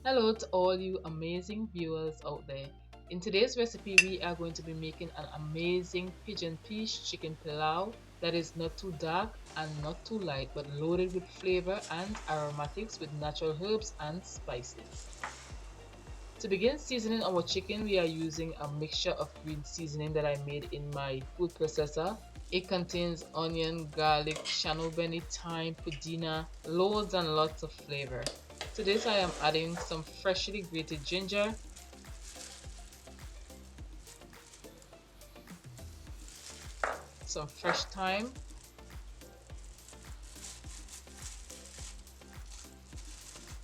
Hello to all you amazing viewers out there. In today's recipe, we are going to be making an amazing pigeon peach chicken pilau that is not too dark and not too light, but loaded with flavor and aromatics with natural herbs and spices. To begin seasoning our chicken, we are using a mixture of green seasoning that I made in my food processor. It contains onion, garlic, benny, thyme, pudina, loads and lots of flavor. To this I am adding some freshly grated ginger, some fresh thyme,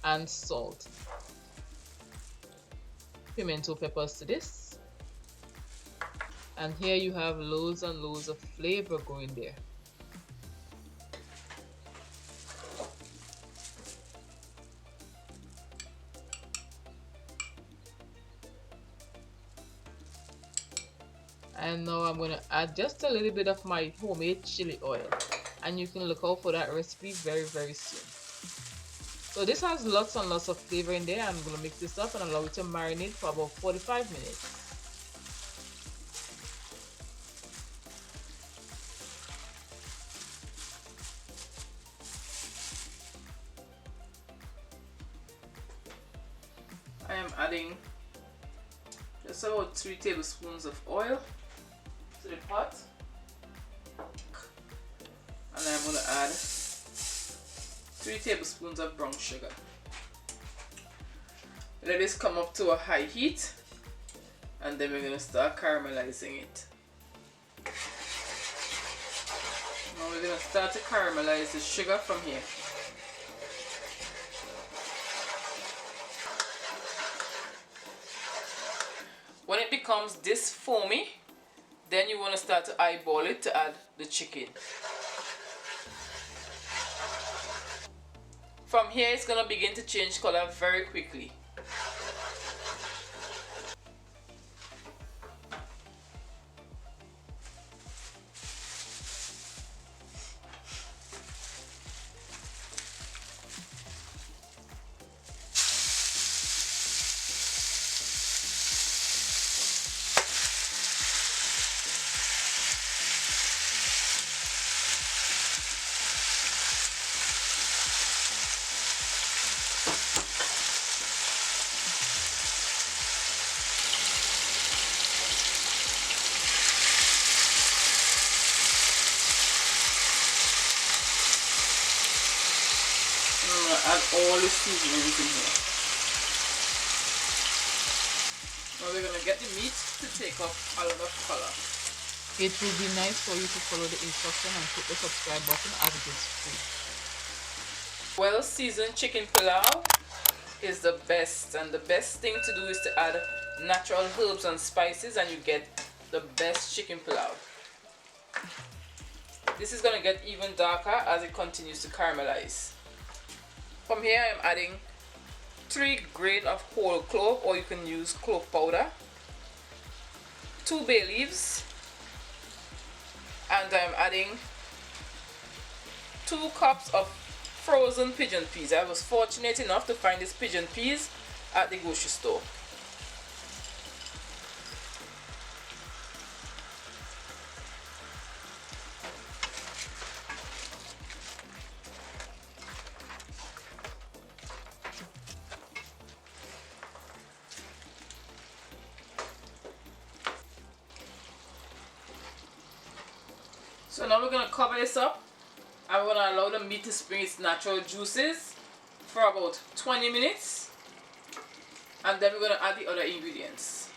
and salt. Pimento peppers to this. And here you have loads and loads of flavor going there. And now I'm going to add just a little bit of my homemade chili oil. And you can look out for that recipe very soon. So this has lots and lots of flavor in there. I'm going to mix this up and allow it to marinate for about 45 minutes. I am adding just about 3 tablespoons of oil to the pot, and I'm going to add 3 tablespoons of brown sugar. Let this come up to a high heat, and then we're going to start caramelizing it. Now we're going to start to caramelize the sugar from here. When it becomes this foamy, then you want to start to eyeball it to add the chicken. From here it's going to begin to change color very quickly. Add all the seasonings in here. Now we're going to get the meat to take up a lot of color. It will be nice for you to follow the instruction and click the subscribe button as it is free. Well seasoned chicken pilau is the best, and the best thing to do is to add natural herbs and spices and you get the best chicken pilau. This is going to get even darker as it continues to caramelize. From here I am adding 3 grains of whole clove, or you can use clove powder, 2 bay leaves, and I am adding 2 cups of frozen pigeon peas. I was fortunate enough to find these pigeon peas at the grocery store. So now we're going to cover this up. I'm going to allow the meat to spring its natural juices for about 20 minutes. And then we're going to add the other ingredients.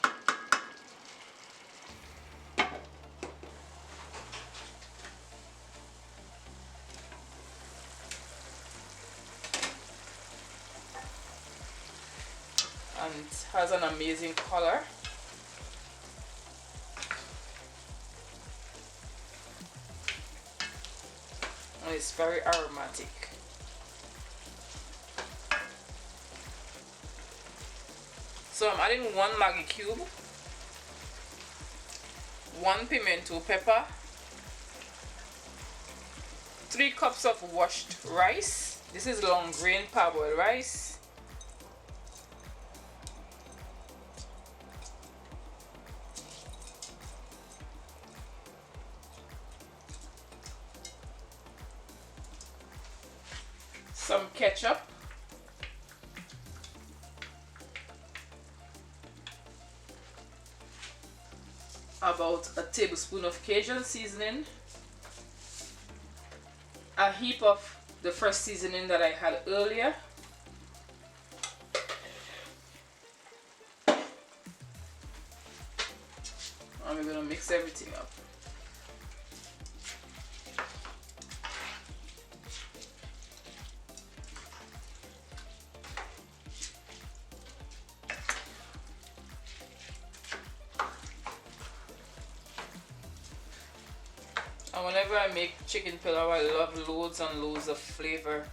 And it has an amazing color. And it's very aromatic. So I'm adding 1 Maggie cube, 1 pimento pepper, 3 cups of washed rice. This is long grain parboiled rice. some ketchup, about a tablespoon of Cajun seasoning, a heap of the fresh seasoning that I had earlier, and we're going to mix everything up. And whenever I make chicken pilau, I love loads and loads of flavor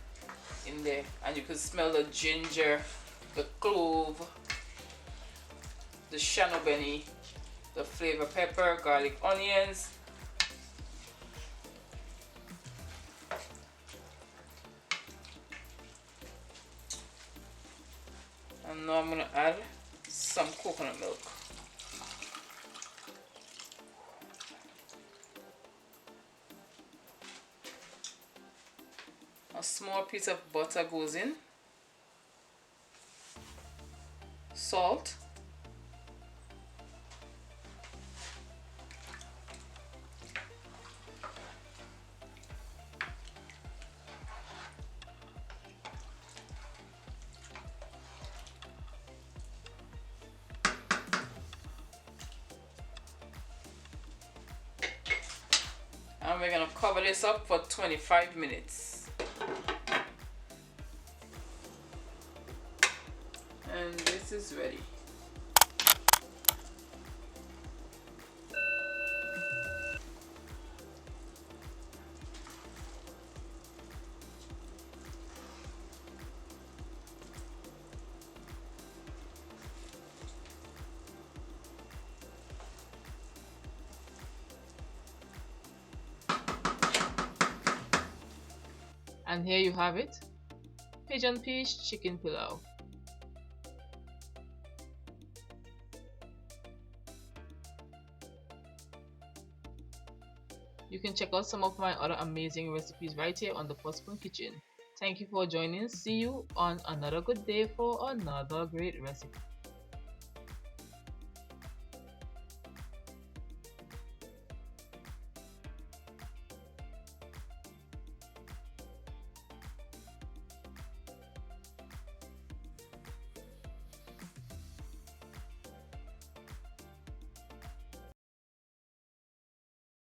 in there. And you can smell the ginger, the clove, the shanobeni, the flavor pepper, garlic, onions. And now I'm going to add some coconut milk. A small piece of butter goes in, salt, and we're going to cover this up for 25 minutes. And this is ready. And here you have it, pigeon peas chicken pilau. You can check out some of my other amazing recipes right here on the Potspoon Kitchen. Thank you for joining. See you on another good day for another great recipe.